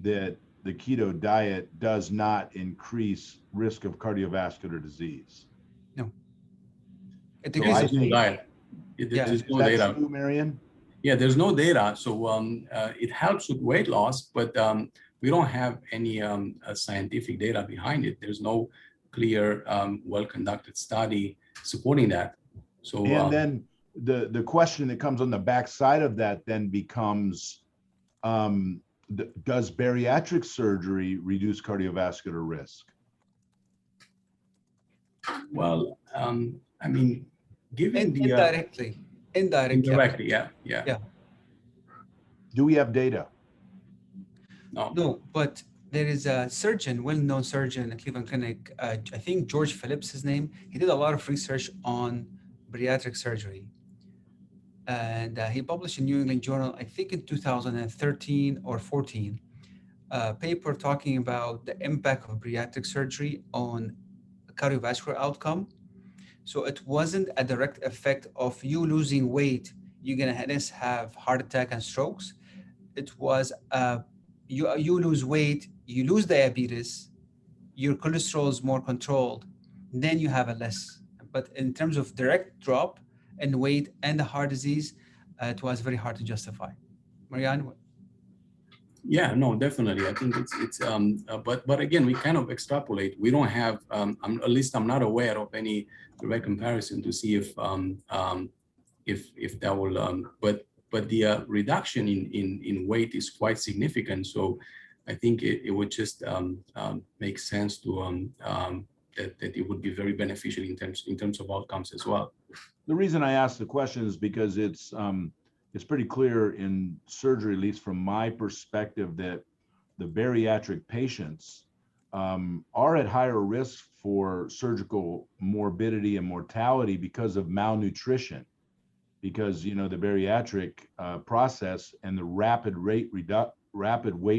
that the keto diet does not increase risk of cardiovascular disease. No. It So increases I think, diet. There's no is that data. true, Marian? Yeah, there's no data. So it helps with weight loss, but we don't have any scientific data behind it. There's no clear, well-conducted study supporting that. So and then the question that comes on the backside of that then becomes, does bariatric surgery reduce cardiovascular risk? well, I mean, given the indirectly, yeah. Do we have data? No. But there is a surgeon, well-known surgeon at Cleveland Clinic, I think George Phillips, his name. He did a lot of research on bariatric surgery. And he published in New England Journal, I think in 2013 or 14, a paper talking about the impact of bariatric surgery on cardiovascular outcome. So it wasn't a direct effect of you losing weight, you're gonna have heart attack and strokes. It was you lose weight, you lose diabetes, your cholesterol is more controlled, then you have a less. But in terms of direct drop in weight and the heart disease, it was very hard to justify. Marianne? Yeah, no, definitely. I think it's but again, we kind of extrapolate. We don't have at least I'm not aware of any direct comparison to see if that will but the reduction in weight is quite significant. So I think it would just make sense to that it would be very beneficial in terms of outcomes as well. The reason I asked the question is because it's pretty clear in surgery, at least from my perspective, that the bariatric patients are at higher risk for surgical morbidity and mortality because of malnutrition. Because you know the bariatric process and the rapid weight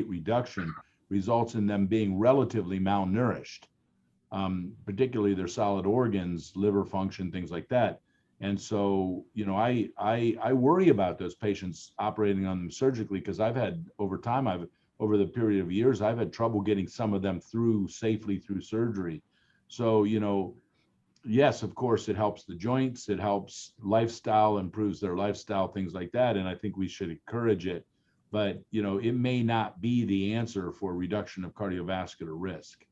reduction results in them being relatively malnourished, particularly their solid organs, liver function, things like that. And so, you know, I worry about those patients operating on them surgically because I've had over the period of years, I've had trouble getting some of them safely through surgery. So, you know, yes, of course, it helps the joints, it helps lifestyle, improves their lifestyle, things like that. And I think we should encourage it. But, you know, it may not be the answer for reduction of cardiovascular risk.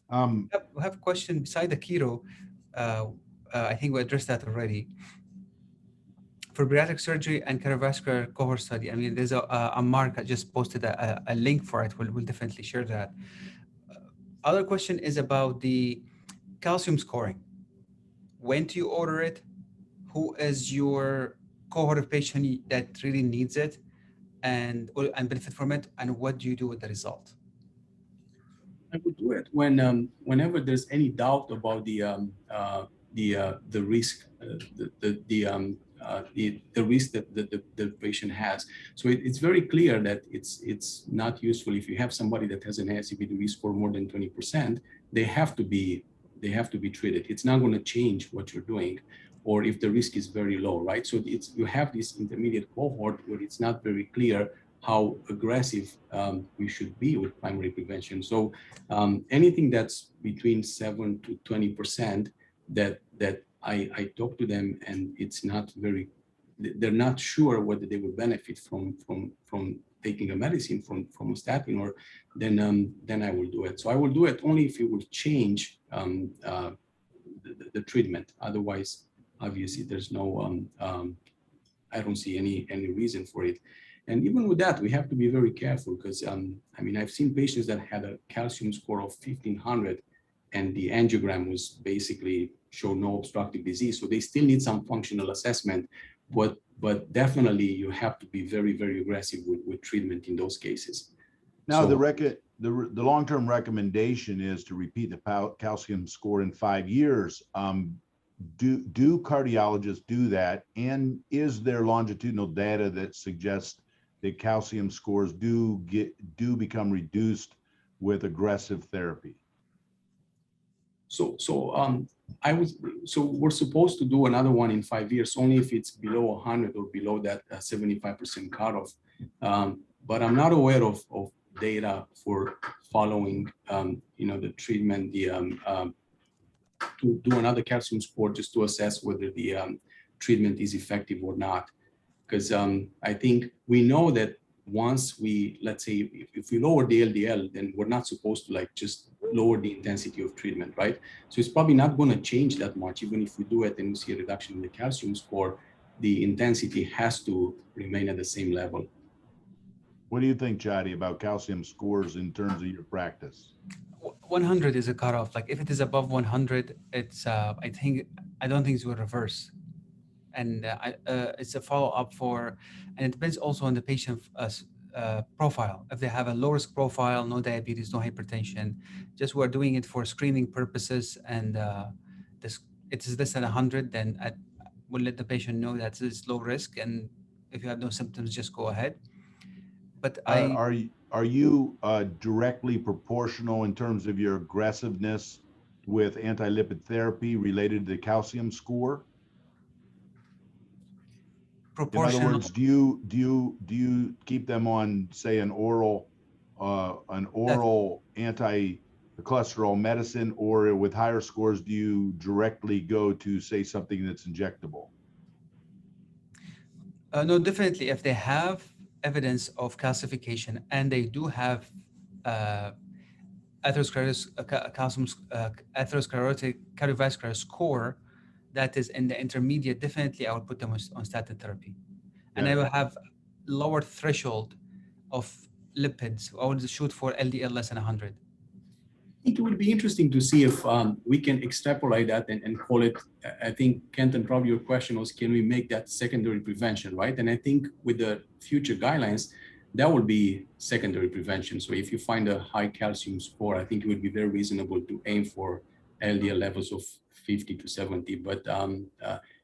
We have a question beside the keto. I think we addressed that already. For bariatric surgery and cardiovascular cohort study, I mean, there's a Mark I just posted a link for it. We'll definitely share that. Other question is about the calcium scoring. When do you order it? Who is your cohort of patient that really needs it and benefit from it? And what do you do with the result? I would do it whenever there's any doubt about the risk, the risk that the patient has. So it's very clear that it's not useful if you have somebody that has an ASCVD risk score more than 20%. They have to be treated. It's not going to change what you're doing, or if the risk is very low, right? So you have this intermediate cohort where it's not very clear how aggressive we should be with primary prevention. So anything that's between 7 to 20% that I talk to them, and it's not very they're not sure whether they will benefit from taking a medicine from a statin, or then I will do it. So I will do it only if it will change the treatment. Otherwise, obviously, there's no I don't see any reason for it. And even with that, we have to be very careful, because I mean, I've seen patients that had a calcium score of 1500, and the angiogram was basically show no obstructive disease. So they still need some functional assessment, but definitely you have to be very, very aggressive with treatment in those cases. Now, So, the long-term recommendation is to repeat the calcium score in 5 years. Do cardiologists do that? And is there longitudinal data that suggests that calcium scores do become reduced with aggressive therapy? So we're supposed to do another one in 5 years, only if it's below 100 or below that 75% cutoff. But I'm not aware of data for following, the treatment, to do another calcium score just to assess whether the treatment is effective or not. Because I think we know that once we, let's say, if we lower the LDL, then we're not supposed to just lower the intensity of treatment, right? So it's probably not going to change that much. Even if we do it and we see a reduction in the calcium score, the intensity has to remain at the same level. What do you think, Chadi, about calcium scores in terms of your practice? 100 is a cutoff. Like if it is above 100, it's I don't think it will reverse. And it's a follow-up for, and it depends also on the patient profile. If they have a low risk profile, no diabetes, no hypertension, just we're doing it for screening purposes, and it is less than 100, then we'll let the patient know that it's low risk, and if you have no symptoms, just go ahead. But are you directly proportional in terms of your aggressiveness with anti-lipid therapy related to the calcium score? In other words, do you keep them on, say, an oral anti-cholesterol medicine, or with higher scores, do you directly go to, say, something that's injectable? No, definitely. If they have evidence of calcification and they do have atherosclerotic cardiovascular score that is in the intermediate, definitely I would put them on statin therapy. And I will have lower threshold of lipids. I would shoot for LDL less than 100. I think it would be interesting to see if we can extrapolate that and call it, I think, Kenton, probably your question was, can we make that secondary prevention, right? And I think with the future guidelines, that would be secondary prevention. So if you find a high calcium score, I think it would be very reasonable to aim for LDL levels of 50 to 70. But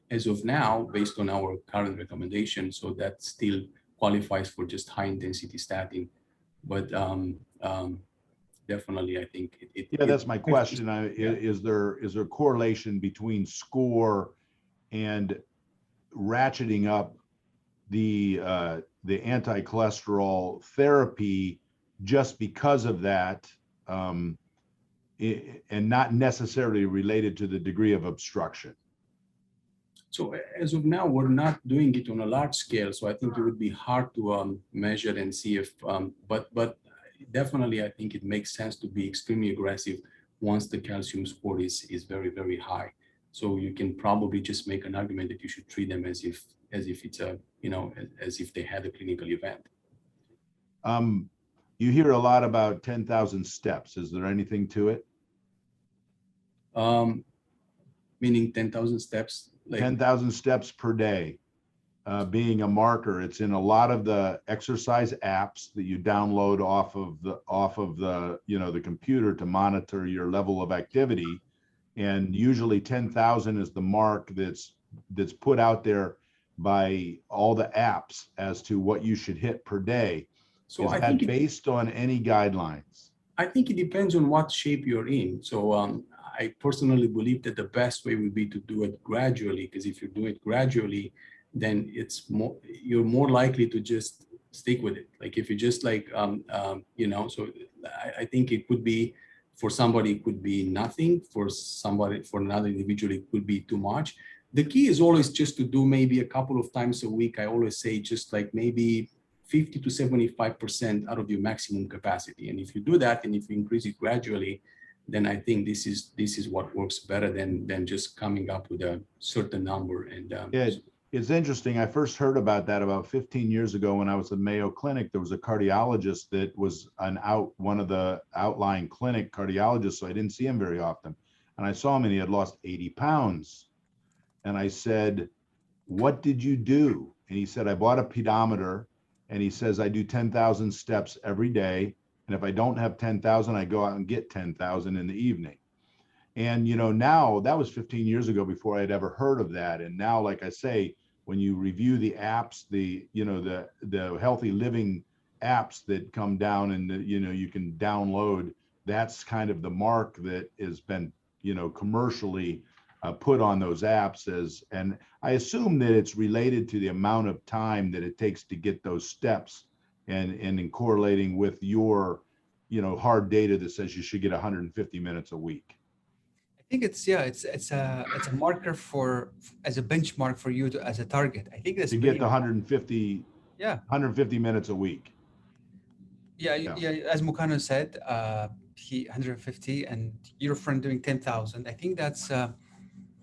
as of now, based on our current recommendation, so that still qualifies for just high intensity statin. But definitely, I think that's my question. Is there correlation between score and ratcheting up the anti-cholesterol therapy just because of that, and not necessarily related to the degree of obstruction? So as of now, we're not doing it on a large scale. So I think it would be hard to measure and see if, but definitely, I think it makes sense to be extremely aggressive once the calcium score is very, very high. So you can probably just make an argument that you should treat them as if it's as if they had a clinical event. You hear a lot about 10,000 steps. Is there anything to it? Meaning 10,000 steps? Like 10,000 steps per day. Being a marker. It's in a lot of the exercise apps that you download off of the the computer to monitor your level of activity, and usually 10,000 is the mark that's put out there by all the apps as to what you should hit per day. So is that based on any guidelines? I think it depends on what shape you're in. So I personally believe that the best way would be to do it gradually, because if you do it gradually, then you're more likely to just stick with it. Like if you just so I think it could be, for somebody it could be nothing, for another individual it could be too much. the key is always just to do maybe a couple of times a week. I always say just like maybe 50 to 75% out of your maximum capacity. And if you do that, and if you increase it gradually, then I think this is what works better than just coming up with a certain number. And yeah, it's interesting. I first heard about that about 15 years ago when I was at Mayo Clinic. There was a cardiologist that was one of the outlying clinic cardiologists, so I didn't see him very often. And I saw him and he had lost 80 pounds. And I said, "What did you do?" And he said, "I bought a pedometer." And he says, "I do 10,000 steps every day. And if I don't have 10,000, I go out and get 10,000 in the evening." And, now that was 15 years ago before I'd ever heard of that. And now, like I say, when you review the apps, the healthy living apps that come down and, you can download, that's kind of the mark that has been, commercially put on those apps and I assume that it's related to the amount of time that it takes to get those steps and in correlating with your, hard data that says you should get 150 minutes a week. I think it's a marker as a benchmark for you as a target. I think that's to get the 150 minutes a week. Yeah. As Mukano said, he 150 and your friend doing 10,000. I think that's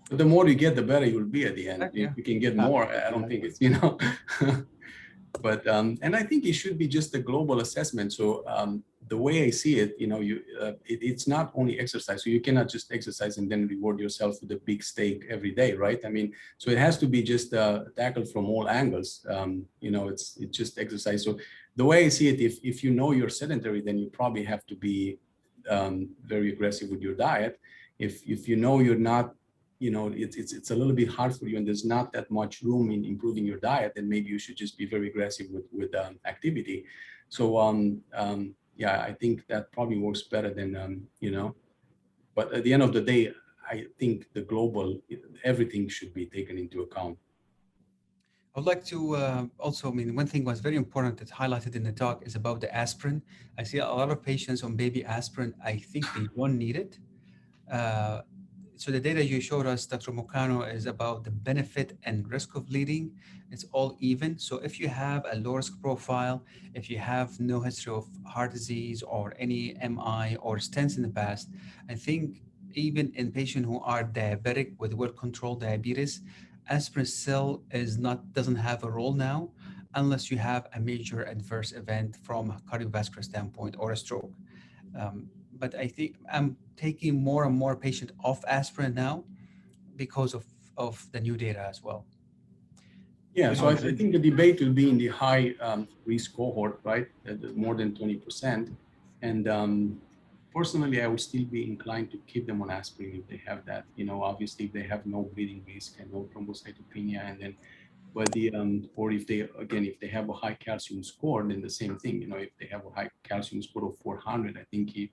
but the more you get, the better you will be at the end. Yeah. If you can get more, I don't think it's, but and I think it should be just a global assessment. So the way I see it, it's not only exercise. So you cannot just exercise and then reward yourself with a big steak every day, right? I mean, so it has to be just tackled from all angles. It's just exercise. So the way I see it, if you're sedentary, then you probably have to be very aggressive with your diet. If you're not, it's a little bit hard for you and there's not that much room in improving your diet, then maybe you should just be very aggressive with activity. So I think that probably works better than but at the end of the day, I think everything should be taken into account. I would like to also, one thing was very important that's highlighted in the talk is about the aspirin. I see a lot of patients on baby aspirin. I think they don't need it. So the data you showed us, Dr. Mukano, is about the benefit and risk of bleeding. It's all even. So if you have a low risk profile, if you have no history of heart disease or any MI or stents in the past, I think even in patients who are diabetic with well-controlled diabetes, aspirin still doesn't have a role now, unless you have a major adverse event from a cardiovascular standpoint or a stroke. But I think I'm taking more and more patients off aspirin now because of the new data as well. Yeah, so I think the debate will be in the high risk cohort, right? More than 20%. And personally, I would still be inclined to keep them on aspirin if they have that. Obviously, if they have no bleeding risk and no thrombocytopenia, and then, or if they have a high calcium score, then the same thing. If they have a high calcium score of 400, I think you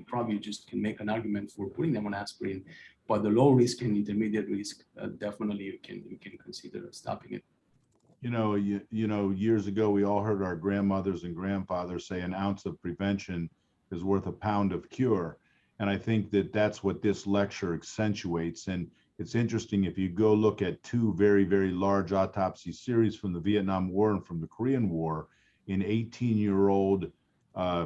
probably just can make an argument for putting them on aspirin. But the low risk and intermediate risk, definitely you can consider stopping it. Years ago, we all heard our grandmothers and grandfathers say an ounce of prevention is worth a pound of cure. And I think that that's what this lecture accentuates. And it's interesting, if you go look at two very, very large autopsy series from the Vietnam War and from the Korean War, in 18-year-old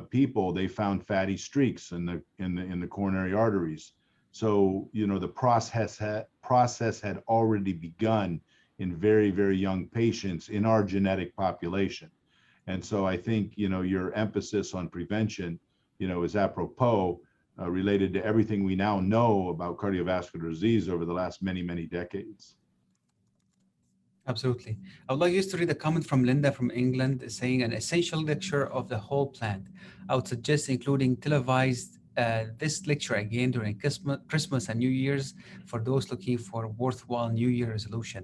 people, they found fatty streaks in the coronary arteries. So, the process had already begun in very, very young patients in our genetic population. And so I think, your emphasis on prevention, is apropos, related to everything we now know about cardiovascular disease over the last many, many decades. Absolutely. I would like you to read a comment from Linda from England saying an essential lecture of the whole plant. I would suggest including televised this lecture again during Christmas and New Year's for those looking for worthwhile New Year resolution.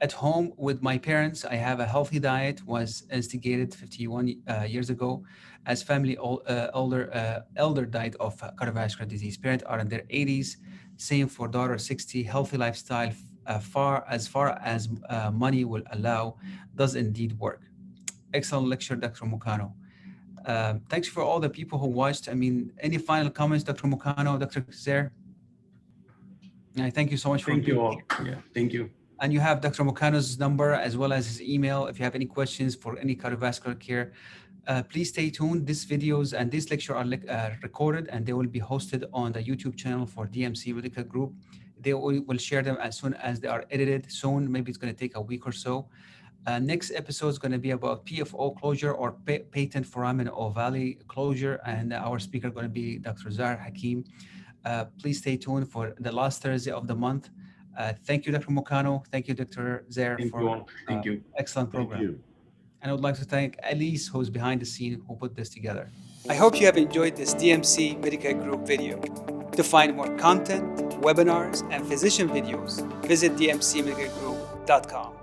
At home with my parents, I have a healthy diet, was instigated 51 years ago as family elder died of cardiovascular disease. Parents are in their 80s, same for daughter 60, healthy lifestyle far as money will allow, does indeed work. Excellent lecture, Dr. Mukano. Thanks for all the people who watched. Any final comments, Dr. Mukano, Dr. Kzer? Thank you so much for Thank being you all. here. Yeah, thank you. And you have Dr. Mokano's number as well as his email. If you have any questions for any cardiovascular care, please stay tuned. These videos and this lecture are recorded and they will be hosted on the YouTube channel for DMC Medical Group. They will share them as soon as they are edited soon. Maybe it's going to take a week or so. Next episode is going to be about PFO closure or patent foramen ovale closure. And our speaker is going to be Dr. Zahar Hakim. Please stay tuned for the last Thursday of the month. Thank you, Dr. Mokano. Thank you, Dr. Zahar, Thank you all. Thank you. Excellent Thank program. you. And I would like to thank Elise, who's behind the scene, who put this together. I hope you have enjoyed this DMC Medical Group video. To find more content, webinars, and physician videos, visit dmcmedicalgroup.com.